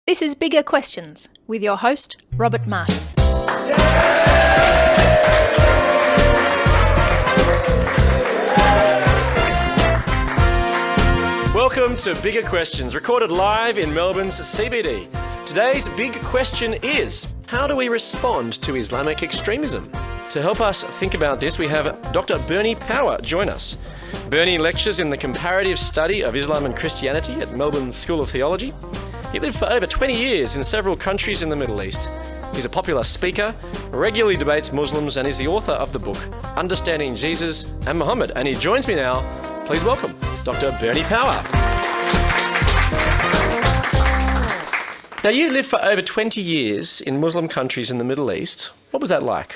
This is Bigger Questions with your host, Robert Martin. Welcome to Bigger Questions, recorded live in Melbourne's CBD. Today's big question is, how do we respond to Islamic extremism? To help us think about this, we have Dr. Bernie Power join us. Bernie lectures in the comparative study of Islam and Christianity at Melbourne School of Theology. He lived for over 20 years in several countries in the Middle East. He's a popular speaker, regularly debates Muslims, and is the author of the book Understanding Jesus and Muhammad. And he joins me now. Please welcome Dr. Bernie Power. Now, you lived for over 20 years in Muslim countries in the Middle East. What was that like?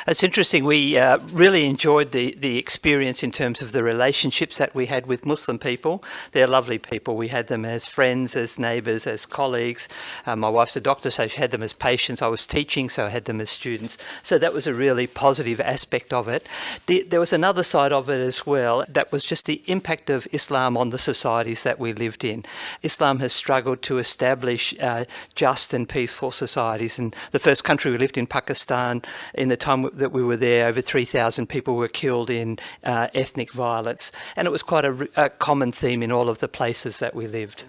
It's interesting. We really enjoyed the experience in terms of the relationships that we had with Muslim people. They're lovely people. We had them as friends, as neighbours, as colleagues. My wife's a doctor, so she had them as patients. I was teaching, so I had them as students. So that was a really positive aspect of it. There was another side of it as well. That was just the impact of Islam on the societies that we lived in. Islam has struggled to establish just and peaceful societies. And the first country we lived in, Pakistan, in the time that we were there, over 3,000 people were killed in ethnic violence. And it was quite a common theme in all of the places that we lived.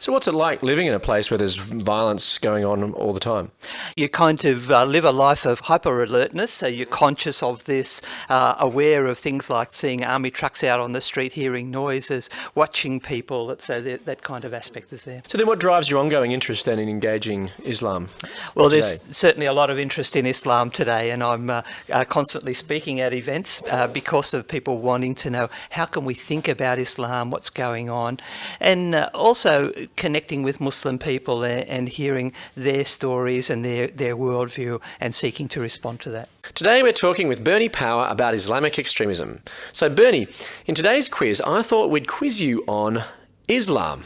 So what's it like living in a place where there's violence going on all the time? You kind of live a life of hyper-alertness, so you're conscious of this, aware of things like seeing army trucks out on the street, hearing noises, watching people, so that kind of aspect is there. So then what drives your ongoing interest then in engaging Islam Well, today? There's certainly a lot of interest in Islam today, and I'm constantly speaking at events because of people wanting to know how can we think about Islam, what's going on, and also connecting with Muslim people and hearing their stories and their worldview and seeking to respond to that. Today we're talking with Bernie Power about Islamic extremism. So Bernie, in today's quiz, I thought we'd quiz you on Islam.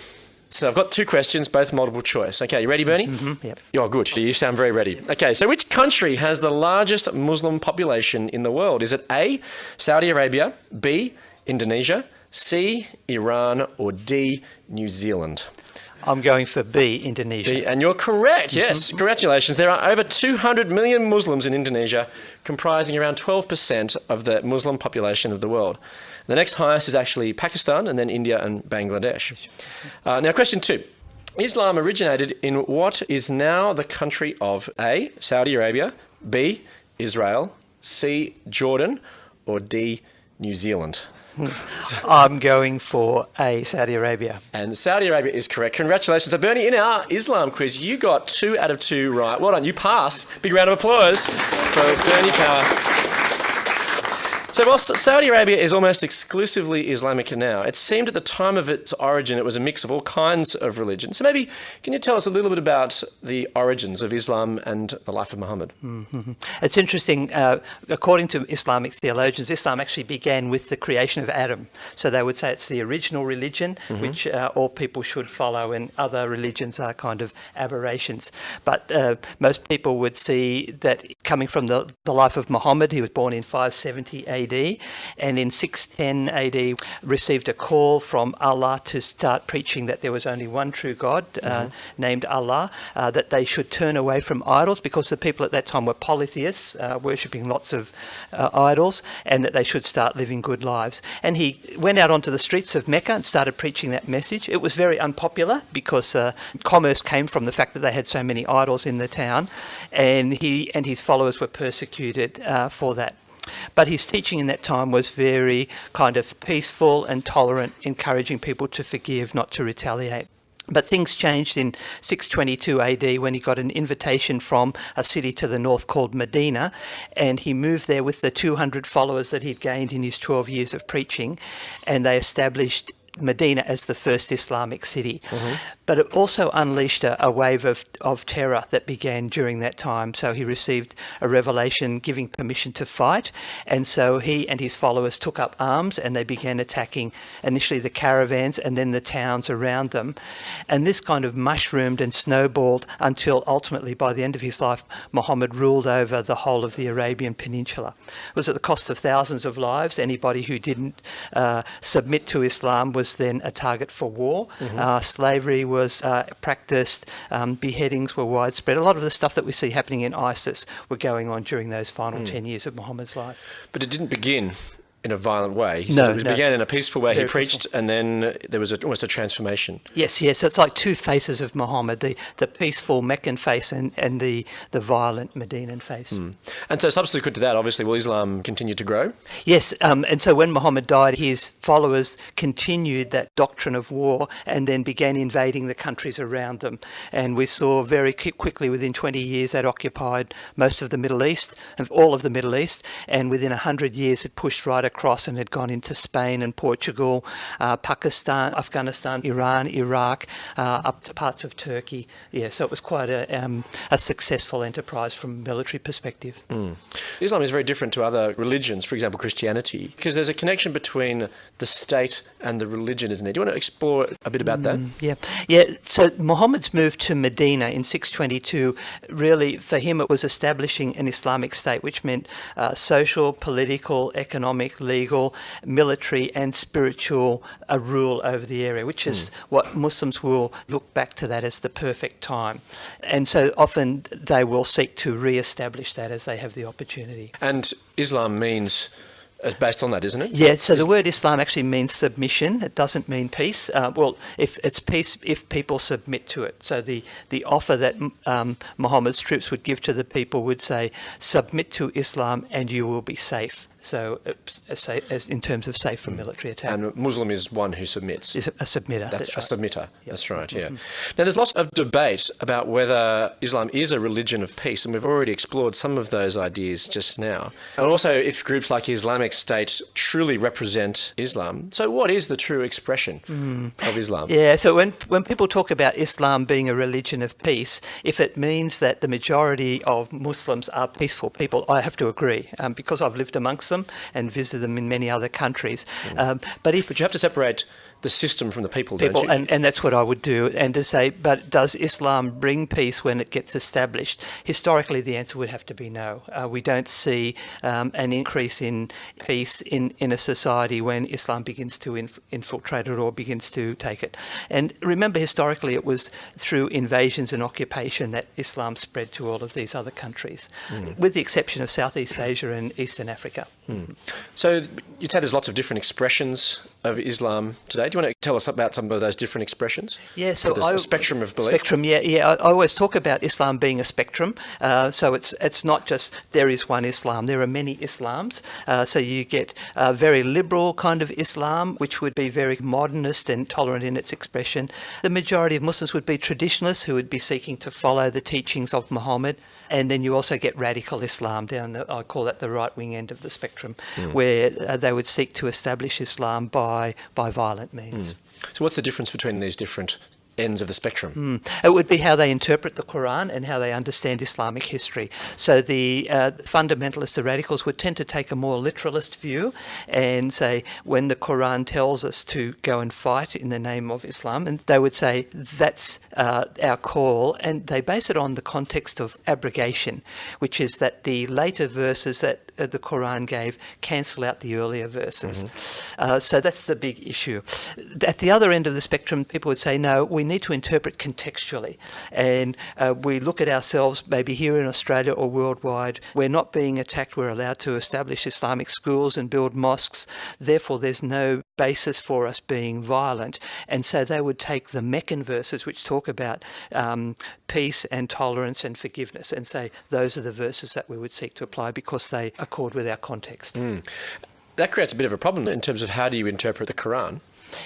So I've got two questions, both multiple choice. Okay, you ready, Bernie? Mm-hmm, yep. You're good. You sound very ready. Okay, so which country has the largest Muslim population in the world? Is it A, Saudi Arabia, B, Indonesia, C, Iran, or D, New Zealand? I'm going for B, Indonesia. B, and you're correct, yes. Congratulations. There are over 200 million Muslims in Indonesia, comprising around 12% of the Muslim population of the world. The next highest is actually Pakistan, and then India and Bangladesh. Now, question 2. Islam originated in what is now the country of A, Saudi Arabia, B, Israel, C, Jordan, or D, New Zealand? I'm going for A, Saudi Arabia. And Saudi Arabia is correct. Congratulations. So Bernie, in our Islam quiz, you got 2 out of 2 right. Well done, you passed. Big round of applause for Bernie Power. So whilst Saudi Arabia is almost exclusively Islamic now, it seemed at the time of its origin it was a mix of all kinds of religions. So maybe can you tell us a little bit about the origins of Islam and the life of Muhammad? Mm-hmm. It's interesting. According to Islamic theologians, Islam actually began with the creation of Adam. So they would say it's the original religion, which all people should follow, and other religions are kind of aberrations. But most people would see that coming from the life of Muhammad. He was born in 570 AD. And in 610 AD received a call from Allah to start preaching that there was only one true God named Allah, that they should turn away from idols because the people at that time were polytheists, worshipping lots of idols, and that they should start living good lives. And he went out onto the streets of Mecca and started preaching that message. It was very unpopular because commerce came from the fact that they had so many idols in the town, and he and his followers were persecuted for that. But his teaching in that time was very kind of peaceful and tolerant, encouraging people to forgive, not to retaliate. But things changed in 622 AD when he got an invitation from a city to the north called Medina, and he moved there with the 200 followers that he'd gained in his 12 years of preaching, and they established Medina as the first Islamic city. But it also unleashed a wave of terror that began during that time. So he received a revelation giving permission to fight. And so he and his followers took up arms and they began attacking initially the caravans and then the towns around them. And this kind of mushroomed and snowballed until ultimately by the end of his life, Muhammad ruled over the whole of the Arabian Peninsula. It was at the cost of thousands of lives. Anybody who didn't submit to Islam was then a target for war. Slavery was was practiced, beheadings were widespread. A lot of the stuff that we see happening in ISIS were going on during those final 10 years of Muhammad's life. But it didn't begin in a violent way. No, It began in a peaceful way. Very He preached, and then there was almost a transformation. Yes. So it's like two faces of Muhammad, the peaceful Meccan face and the violent Medinan face. And so subsequent to that, obviously, will Islam continue to grow? Yes, and so when Muhammad died, his followers continued that doctrine of war and then began invading the countries around them. And we saw very quickly, within 20 years, that occupied most of the Middle East, all of the Middle East, and within 100 years it pushed right across and had gone into Spain and Portugal, Pakistan, Afghanistan, Iran, Iraq, up to parts of Turkey. Yeah, so it was quite a successful enterprise from a military perspective. Islam is very different to other religions, for example, Christianity, because there's a connection between the state and the religion, isn't there? Do you want to explore a bit about that? Yeah. So Muhammad's move to Medina in 622, really for him it was establishing an Islamic state, which meant social, political, economic, legal, military and spiritual rule over the area, which is what Muslims will look back to that as the perfect time. And so often they will seek to re-establish that as they have the opportunity. And Islam means, based on that, isn't it? Yeah, so the word Islam actually means submission. It doesn't mean peace. Well, if it's peace, if people submit to it. So the offer that Muhammad's troops would give to the people would say, submit to Islam and you will be safe. So as in terms of safe from military attack. And Muslim is one who submits. Is a submitter. That's right. a submitter. Yep. That's right, yeah. Now, there's lots of debate about whether Islam is a religion of peace, and we've already explored some of those ideas just now. And also, if groups like Islamic State truly represent Islam. So what is the true expression of Islam? Yeah, so when people talk about Islam being a religion of peace, if it means that the majority of Muslims are peaceful people, I have to agree, because I've lived amongst them and visit them in many other countries. But you have to separate the system from the people, don't you? And that's what I would do. And to say, but does Islam bring peace when it gets established? Historically, the answer would have to be no. We don't see an increase in peace in a society when Islam begins to infiltrate it or begins to take it. And remember, historically, it was through invasions and occupation that Islam spread to all of these other countries, with the exception of Southeast Asia and Eastern Africa. So you'd say there's lots of different expressions of Islam today. Do you want to tell us about some of those different expressions? Yeah, so there's a spectrum of belief. Spectrum, yeah. I always talk about Islam being a spectrum. So it's not just there is one Islam. There are many Islams. So you get a very liberal kind of Islam, which would be very modernist and tolerant in its expression. The majority of Muslims would be traditionalists who would be seeking to follow the teachings of Muhammad. And then you also get radical Islam I call that the right wing end of the spectrum, where they would seek to establish Islam by violent means. So what's the difference between these different ends of the spectrum? It would be how they interpret the Qu'ran and how they understand Islamic history. So the fundamentalists, the radicals, would tend to take a more literalist view and say, when the Qu'ran tells us to go and fight in the name of Islam, and they would say, that's our call, and they base it on the context of abrogation, which is that the later verses that the Qu'ran gave cancel out the earlier verses. So that's the big issue. At the other end of the spectrum, people would say, no, we need to interpret contextually. And we look at ourselves, maybe here in Australia or worldwide, we're not being attacked, we're allowed to establish Islamic schools and build mosques, therefore there's no basis for us being violent. And so they would take the Meccan verses, which talk about peace and tolerance and forgiveness, and say those are the verses that we would seek to apply because they accord with our context. That creates a bit of a problem in terms of how do you interpret the Quran?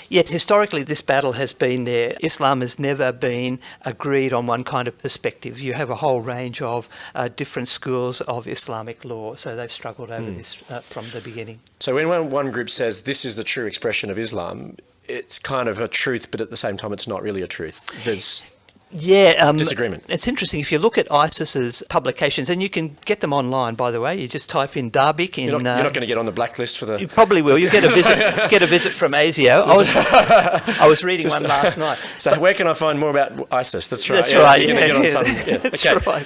Yes, historically this battle has been there. Islam has never been agreed on one kind of perspective. You have a whole range of different schools of Islamic law, so they've struggled over this from the beginning. So when one group says this is the true expression of Islam, it's kind of a truth, but at the same time it's not really a truth. disagreement? It's interesting. If you look at ISIS's publications, and you can get them online, by the way, you just type in Darbik. You're not going to get on the blacklist for the... You probably will. You get a visit from ASIO. I was reading one last night. So where can I find more about ISIS? That's right. That's right. You're going to get on some... That's okay. right.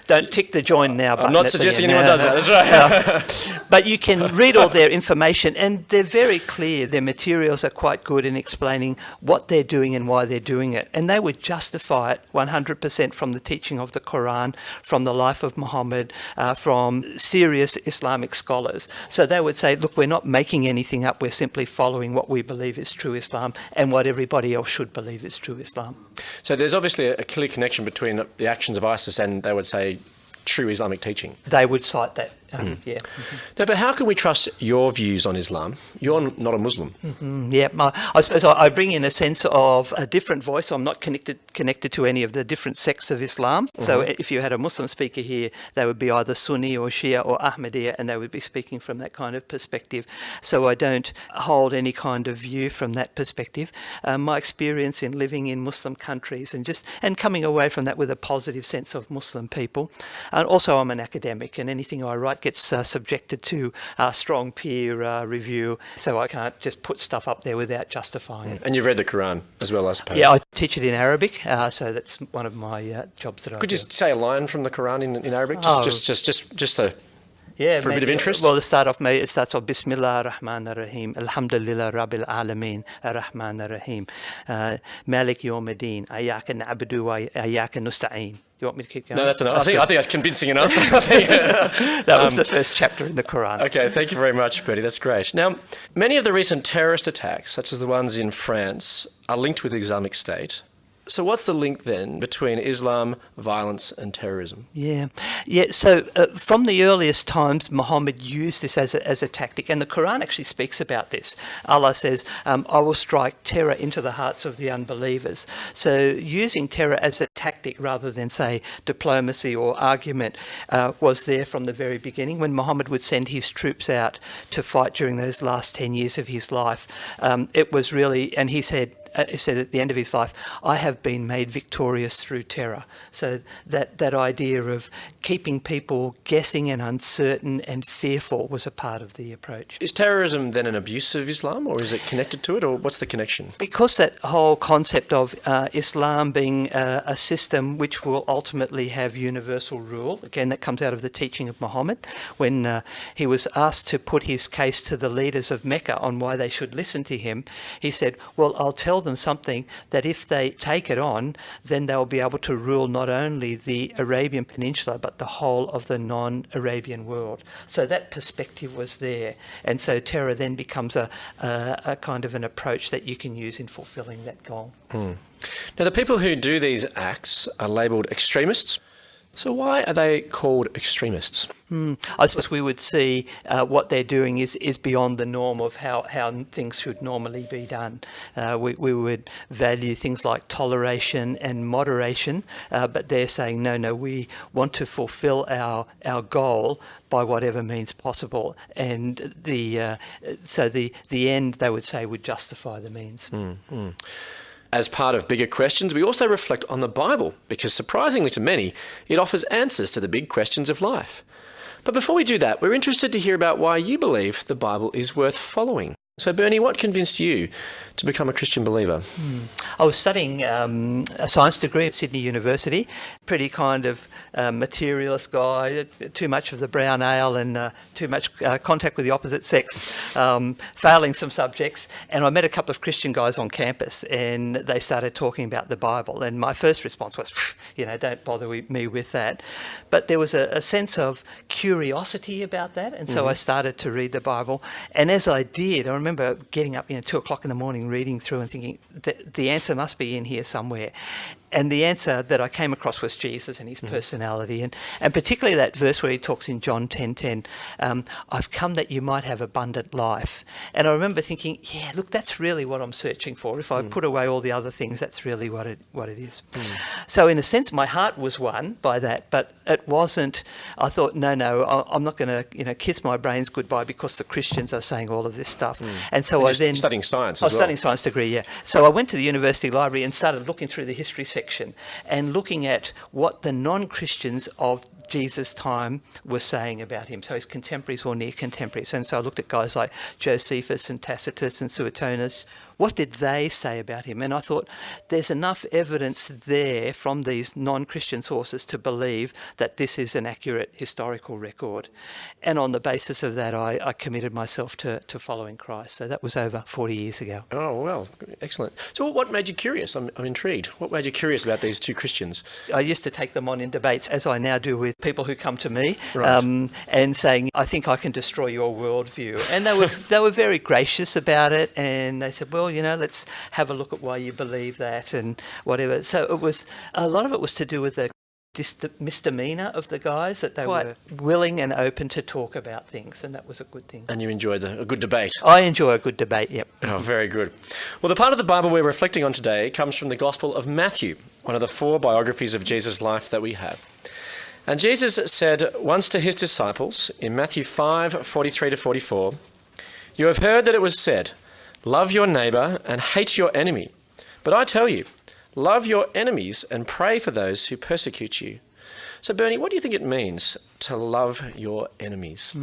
Don't tick the join now button. I'm not suggesting anyone does that. That's right. But you can read all their information, and they're very clear. Their materials are quite good in explaining what they're doing and why they're doing it. And they would justify it 100% from the teaching of the Qu'ran, from the life of Muhammad, from serious Islamic scholars. So they would say, look, we're not making anything up. We're simply following what we believe is true Islam and what everybody else should believe is true Islam. So there's obviously a clear connection between the actions of ISIS and, they would say, true Islamic teaching. They would cite that, yeah. No, but how can we trust your views on Islam? You're not a Muslim. I suppose I bring in a sense of a different voice. I'm not connected to any of the different sects of Islam. So if you had a Muslim speaker here, they would be either Sunni or Shia or Ahmadiyya, and they would be speaking from that kind of perspective. So I don't hold any kind of view from that perspective. My experience in living in Muslim countries and coming away from that with a positive sense of Muslim people. And also I'm an academic, and anything I write gets subjected to strong peer review, so I can't just put stuff up there without justifying it. And you've read the Quran as well, I suppose. Yeah, I teach it in Arabic, so that's one of my jobs that I do. Could you say a line from the Quran in Arabic? Just for a bit of interest? Well, it starts off Bismillah ar-Rahman ar-Rahim, Alhamdulillah Rabbil Alameen, ar-Rahman ar-Rahim, Malik Yawmiddin, Ayyaka na'budu wa Ayyaka nusta'een. You want me to keep going? No, that's enough. I think that's convincing enough. That was the first chapter in the Quran. Okay, thank you very much, Bertie. That's great. Now, many of the recent terrorist attacks, such as the ones in France, are linked with the Islamic State. So what's the link then between Islam, violence and terrorism? Yeah. So from the earliest times, Muhammad used this as a tactic, and the Quran actually speaks about this. Allah says, I will strike terror into the hearts of the unbelievers. So using terror as a tactic rather than, say, diplomacy or argument was there from the very beginning. When Muhammad would send his troops out to fight during those last 10 years of his life, it was really, and he said at the end of his life, I have been made victorious through terror. So that idea of keeping people guessing and uncertain and fearful was a part of the approach. Is terrorism then an abuse of Islam, or is it connected to it, or what's the connection? Because that whole concept of Islam being a system which will ultimately have universal rule, again, that comes out of the teaching of Muhammad. When he was asked to put his case to the leaders of Mecca on why they should listen to him, he said, well, I'll tell them something that if they take it on, then they'll be able to rule not only the Arabian Peninsula, but the whole of the non-Arabian world. So that perspective was there. And so terror then becomes a kind of an approach that you can use in fulfilling that goal. Now, the people who do these acts are labelled extremists. So why are they called extremists? I suppose we would see what they're doing is beyond the norm of how things should normally be done. We would value things like toleration and moderation, but they're saying, no, we want to fulfill our goal by whatever means possible. And the end, they would say, would justify the means. As part of Bigger Questions, we also reflect on the Bible, because surprisingly to many, it offers answers to the big questions of life. But before we do that, we're interested to hear about why you believe the Bible is worth following. So Bernie, what convinced you to become a Christian believer? I was studying a science degree at Sydney University, pretty kind of materialist guy, too much of the brown ale and too much contact with the opposite sex, failing some subjects. And I met a couple of Christian guys on campus, and they started talking about the Bible. And my first response was, don't bother me with that. But there was a sense of curiosity about that. And so I started to read the Bible. And as I did, I remember getting up 2 o'clock in the morning, reading through and thinking the answer must be in here somewhere. And the answer that I came across was Jesus and his personality, and particularly that verse where he talks in John 10:10, I've come that you might have abundant life. And I remember thinking, yeah, look, that's really what I'm searching for. If I put away all the other things, that's really what it is. So in a sense, my heart was won by that, but it wasn't. I thought, no, I'm not going to kiss my brains goodbye because the Christians are saying all of this stuff. And so I then studying science. I was studying science degree, yeah. So I went to the university library and started looking through the history section section and looking at what the non-Christians of Jesus' time were saying about him, so his contemporaries or near contemporaries. And so I looked at guys like Josephus and Tacitus and Suetonius. What did they say about him? And I thought there's enough evidence there from these non-Christian sources to believe that this is an accurate historical record. And on the basis of that, I committed myself to following Christ. So that was over 40 years ago. Oh, well, excellent. So what made you curious? I'm intrigued. What made you curious about these two Christians? I used to take them on in debates, as I now do with people who come to me, Right. and saying, I think I can destroy your worldview. And they were very gracious about it, and they said, well, let's have a look at why you believe that and whatever. So a lot of it was to do with the misdemeanor of the guys, that they were willing and open to talk about things, and that was a good thing. And you enjoyed a good debate. I enjoy a good debate, yep. Oh, very good. Well, the part of the Bible we're reflecting on today comes from the Gospel of Matthew, one of the 4 biographies of Jesus' life that we have. And Jesus said once to his disciples in Matthew 5:43-44, "You have heard that it was said, 'Love your neighbour and hate your enemy.' But I tell you, love your enemies and pray for those who persecute you." So, Bernie, what do you think it means to love your enemies?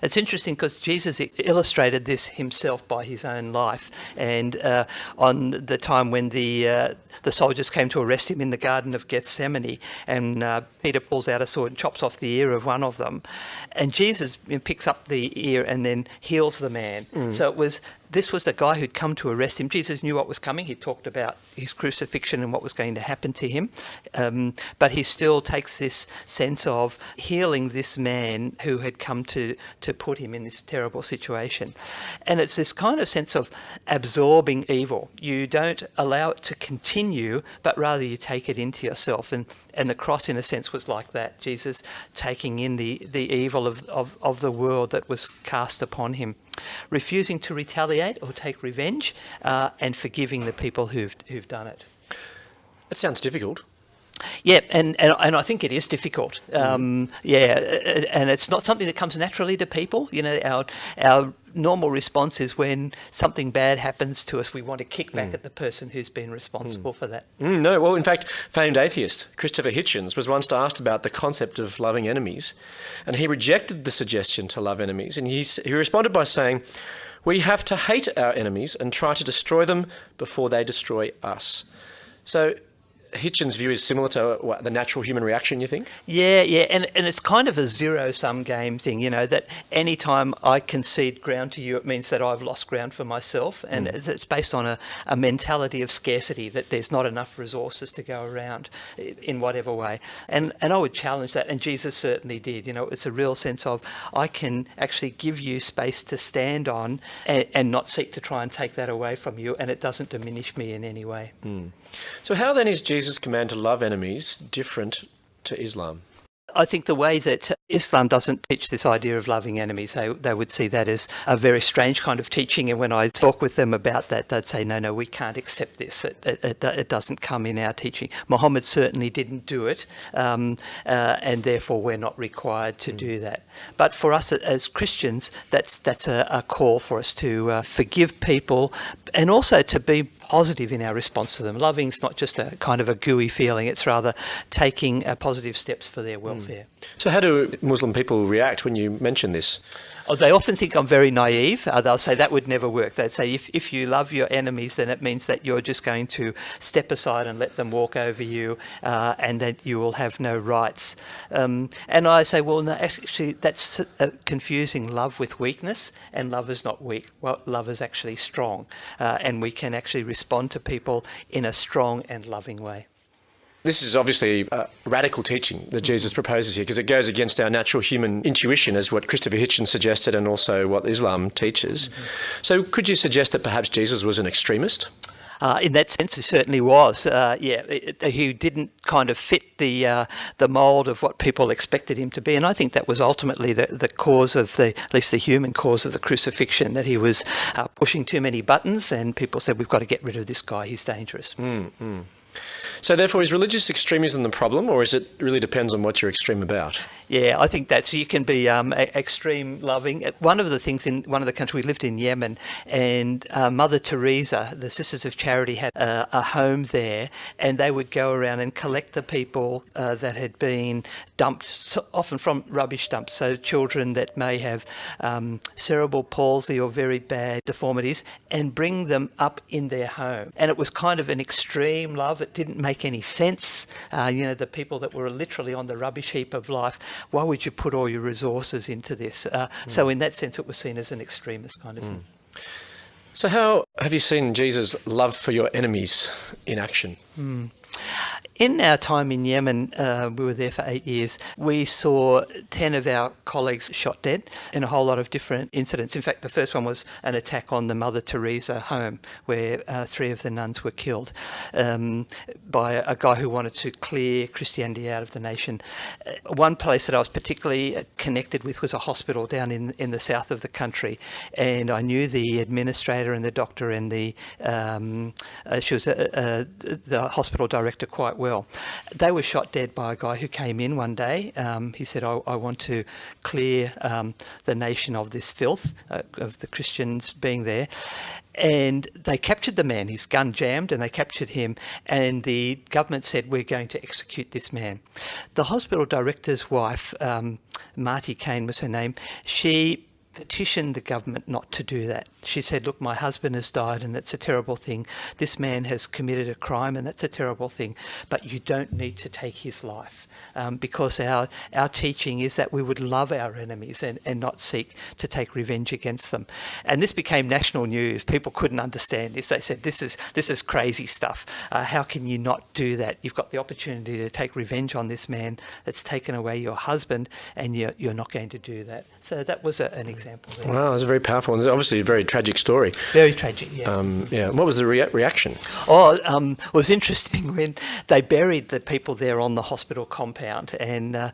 It's interesting because Jesus illustrated this himself by his own life. And on the time when the soldiers came to arrest him in the Garden of Gethsemane, and Peter pulls out a sword and chops off the ear of one of them. And Jesus picks up the ear and then heals the man. So this was a guy who'd come to arrest him. Jesus knew what was coming. He talked about his crucifixion and what was going to happen to him. But he still takes this sense of healing this man who had come to put him in this terrible situation. And it's this kind of sense of absorbing evil. You don't allow it to continue, but rather you take it into yourself. And the cross, in a sense, was like that. Jesus taking in the evil of the world that was cast upon him, refusing to retaliate or take revenge, and forgiving the people who've done it. It sounds difficult. Yeah, and I think it is difficult. And it's not something that comes naturally to people. Our normal response is when something bad happens to us, we want to kick back at the person who's been responsible for that. No, well, in fact, famed atheist Christopher Hitchens was once asked about the concept of loving enemies, and he rejected the suggestion to love enemies, and he responded by saying, "We have to hate our enemies and try to destroy them before they destroy us." So Hitchens' view is similar to the natural human reaction, you think? Yeah, and it's kind of a zero-sum game thing, that any time I concede ground to you, it means that I've lost ground for myself, and it's based on a mentality of scarcity, that there's not enough resources to go around in whatever way. And I would challenge that, and Jesus certainly did. It's a real sense of, I can actually give you space to stand on and not seek to try and take that away from you, and it doesn't diminish me in any way. So how then is Jesus' command to love enemies different to Islam? I think the way that Islam doesn't teach this idea of loving enemies, they would see that as a very strange kind of teaching. And when I talk with them about that, they'd say, no, we can't accept this. It doesn't come in our teaching. Muhammad certainly didn't do it, and therefore we're not required to do that. But for us as Christians, that's a call for us to forgive people and also to be positive in our response to them. Loving's not just a kind of a gooey feeling, it's rather taking positive steps for their welfare. So how do Muslim people react when you mention this? Oh, they often think I'm very naive. They'll say that would never work. They'd say if you love your enemies, then it means that you're just going to step aside and let them walk over you, and that you will have no rights. And I say, well, no, actually, that's confusing love with weakness, and love is not weak. Well, love is actually strong, and we can actually respond to people in a strong and loving way. This is obviously radical teaching that Jesus proposes here, because it goes against our natural human intuition, as what Christopher Hitchens suggested and also what Islam teaches. So could you suggest that perhaps Jesus was an extremist? In that sense, he certainly was. He didn't kind of fit the mould of what people expected him to be, and I think that was ultimately the cause of at least the human cause of the crucifixion. That he was pushing too many buttons, and people said, "We've got to get rid of this guy. He's dangerous." So therefore, is religious extremism the problem, or is it really depends on what you're extreme about? Yeah, I think that's, you can be extreme loving. One of the things in one of the countries, we lived in Yemen, and Mother Teresa, the Sisters of Charity, had a home there, and they would go around and collect the people that had been dumped, so often from rubbish dumps. So children that may have cerebral palsy or very bad deformities, and bring them up in their home. And it was kind of an extreme love. It didn't make any sense. The people that were literally on the rubbish heap of life, why would you put all your resources into this? So in that sense, it was seen as an extremist kind of thing. So how have you seen Jesus' love for your enemies in action? In our time in Yemen, we were there for 8 years, we saw 10 of our colleagues shot dead in a whole lot of different incidents. In fact, the first one was an attack on the Mother Teresa home, where 3 of the nuns were killed by a guy who wanted to clear Christianity out of the nation. One place that I was particularly connected with was a hospital down in the south of the country, and I knew the administrator and the doctor and she was the hospital director quite well. They were shot dead by a guy who came in one day. He said, I want to clear the nation of this filth, of the Christians being there. And they captured the man. His gun jammed, and they captured him. And the government said, we're going to execute this man. The hospital director's wife, Marty Kane was her name, she petitioned the government not to do that. She said, look, my husband has died and it's a terrible thing. This man has committed a crime and that's a terrible thing, but you don't need to take his life, because our teaching is that we would love our enemies and not seek to take revenge against them. And this became national news. People couldn't understand this. They said, this is crazy stuff. How can you not do that? You've got the opportunity to take revenge on this man that's taken away your husband, and you're not going to do that. So that was an example there. Wow, that's very powerful. And it's obviously a very tragic story. Very tragic, yeah. What was the reaction? It was interesting when they buried the people there on the hospital compound, and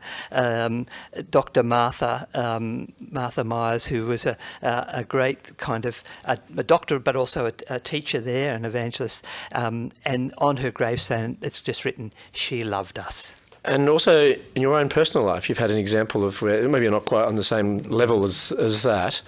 Dr. Martha Myers, who was a great kind of a doctor, but also a teacher there, an evangelist, and on her gravestone it's just written, "She loved us." And also, in your own personal life, you've had an example of where, maybe you're not quite on the same level as that,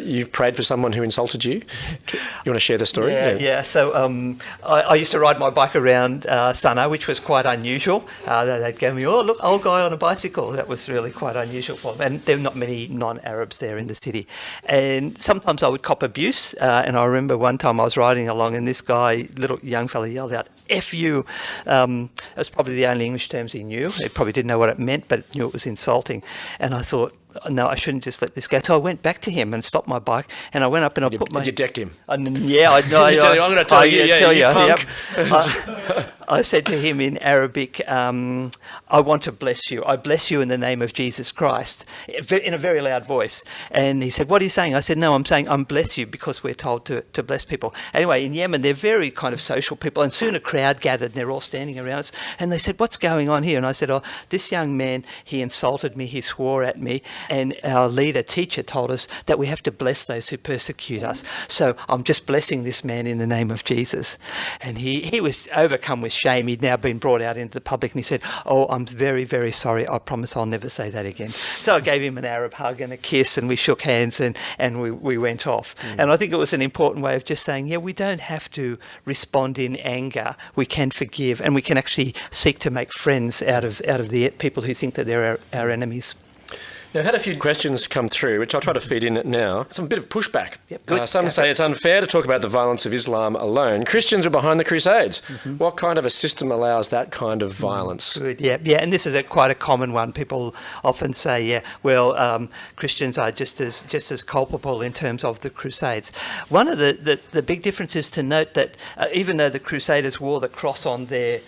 you've prayed for someone who insulted you. You want to share the story? Yeah. So I used to ride my bike around Sana'a, which was quite unusual. They'd go me, oh, look, old guy on a bicycle. That was really quite unusual for them. And there were not many non-Arabs there in the city. And sometimes I would cop abuse. And I remember one time I was riding along, and this guy, little young fella, yelled out, "F you." That's probably the only English terms he knew. He probably didn't know what it meant, but knew it was insulting. And I thought, no, I shouldn't just let this go. So I went back to him and stopped my bike, and I went up and I put my... You decked him? Yeah, I know. I'm going to tell you, punk. Yep. I said to him in Arabic, I want to bless you. I bless you in the name of Jesus Christ, in a very loud voice. And he said, what are you saying? I said, no, I'm saying I'm bless you because we're told to bless people. Anyway, in Yemen, they're very kind of social people, and soon a crowd gathered, and they're all standing around us. And they said, what's going on here? And I said, oh, this young man, he insulted me, he swore at me. And our leader, teacher, told us that we have to bless those who persecute us. So I'm just blessing this man in the name of Jesus. And he was overcome with shame. He'd now been brought out into the public, and he said, oh, I'm very, very sorry. I promise I'll never say that again. So I gave him an Arab hug and a kiss, and we shook hands, and we went off. And I think it was an important way of just saying, yeah, we don't have to respond in anger. We can forgive, and we can actually seek to make friends out of the people who think that they're our enemies. Now, I've had a few questions come through, which I'll try to feed in now. Some bit of pushback. Yep, some say it's unfair to talk about the violence of Islam alone. Christians are behind the Crusades. Mm-hmm. What kind of a system allows that kind of violence? Good, yeah, and this is quite a common one. People often say, Christians are just as culpable in terms of the Crusades. One of the big differences to note that even though the Crusaders wore the cross on their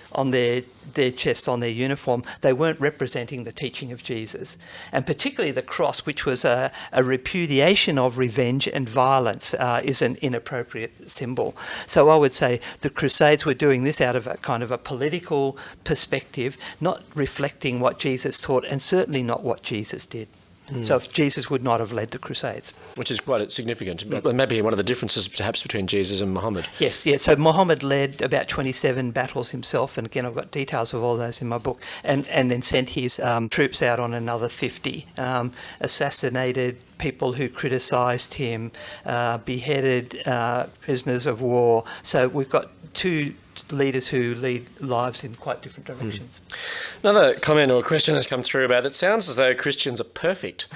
chest, on their uniform, they weren't representing the teaching of Jesus, and particularly the cross, which was a repudiation of revenge and violence, is an inappropriate symbol. So I would say the Crusades were doing this out of a kind of a political perspective, not reflecting what Jesus taught, and certainly not what Jesus did. So if Jesus would not have led the Crusades. Which is quite significant. Maybe one of the differences perhaps between Jesus and Muhammad. Yes. So Muhammad led about 27 battles himself, and again I've got details of all those in my book, and then sent his troops out on another 50, assassinated people who criticised him, beheaded prisoners of war. So we've got two leaders who lead lives in quite different directions. Another comment or question has come through about it sounds as though Christians are perfect.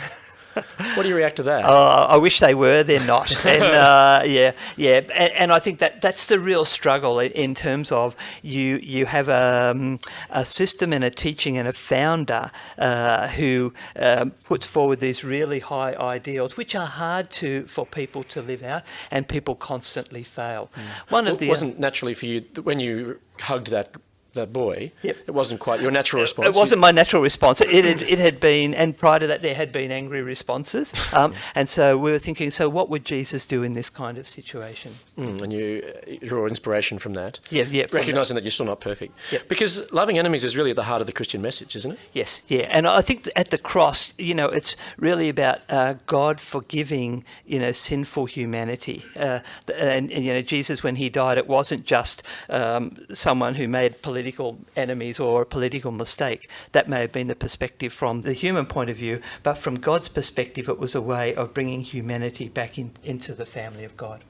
What do you react to that? I wish they were. They're not. And and I think that's the real struggle in terms of you have a system and a teaching and a founder who puts forward these really high ideals, which are hard for people to live out, and people constantly fail. It wasn't naturally for you when you hugged that boy. Yep. It wasn't quite your natural response. It wasn't my natural response. It had been, and prior to that there had been angry responses. And so we were thinking, so what would Jesus do in this kind of situation? And you draw inspiration from that. Yeah. Recognising that you're still not perfect. Yep. Because loving enemies is really at the heart of the Christian message, isn't it? Yes, yeah. And I think at the cross, it's really about God forgiving, sinful humanity. And Jesus, when he died, it wasn't just someone who made political enemies or a political mistake. That may have been the perspective from the human point of view, but from God's perspective, it was a way of bringing humanity back into the family of God.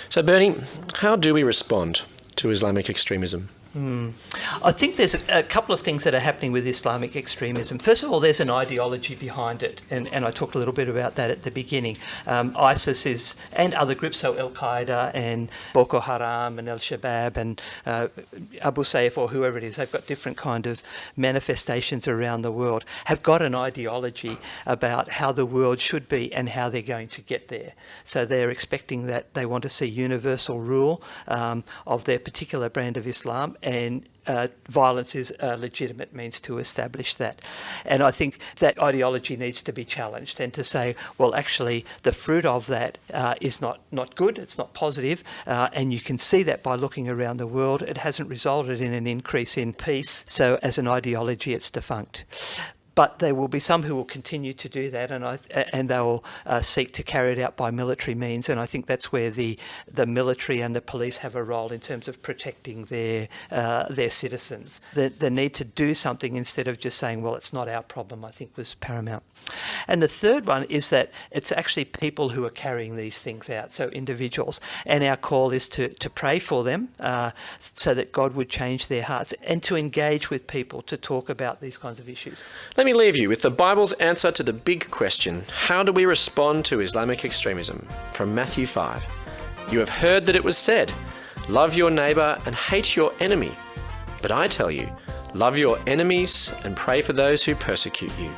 So, Bernie, how do we respond to Islamic extremism? I think there's a couple of things that are happening with Islamic extremism. First of all, there's an ideology behind it, and I talked a little bit about that at the beginning. ISIS and other groups, so Al-Qaeda and Boko Haram and Al-Shabaab and Abu Sayyaf or whoever it is, they've got different kind of manifestations around the world, have got an ideology about how the world should be and how they're going to get there. So they're expecting that they want to see universal rule of their particular brand of Islam, and violence is a legitimate means to establish that. And I think that ideology needs to be challenged, and to say, well, actually, the fruit of that is not good, it's not positive, and you can see that by looking around the world. It hasn't resulted in an increase in peace, so as an ideology, it's defunct. But there will be some who will continue to do that, and they will seek to carry it out by military means. And I think that's where the military and the police have a role in terms of protecting their citizens. The need to do something instead of just saying, well, it's not our problem, I think was paramount. And the third one is that it's actually people who are carrying these things out, so individuals. And our call is to pray for them so that God would change their hearts, and to engage with people to talk about these kinds of issues. Let me leave you with the Bible's answer to the big question: how do we respond to Islamic extremism? From Matthew 5. You have heard that it was said, love your neighbour and hate your enemy. But I tell you, love your enemies and pray for those who persecute you.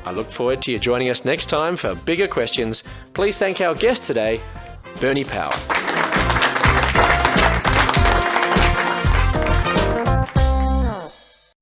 I look forward to you joining us next time for bigger questions. Please thank our guest today, Bernie Powell.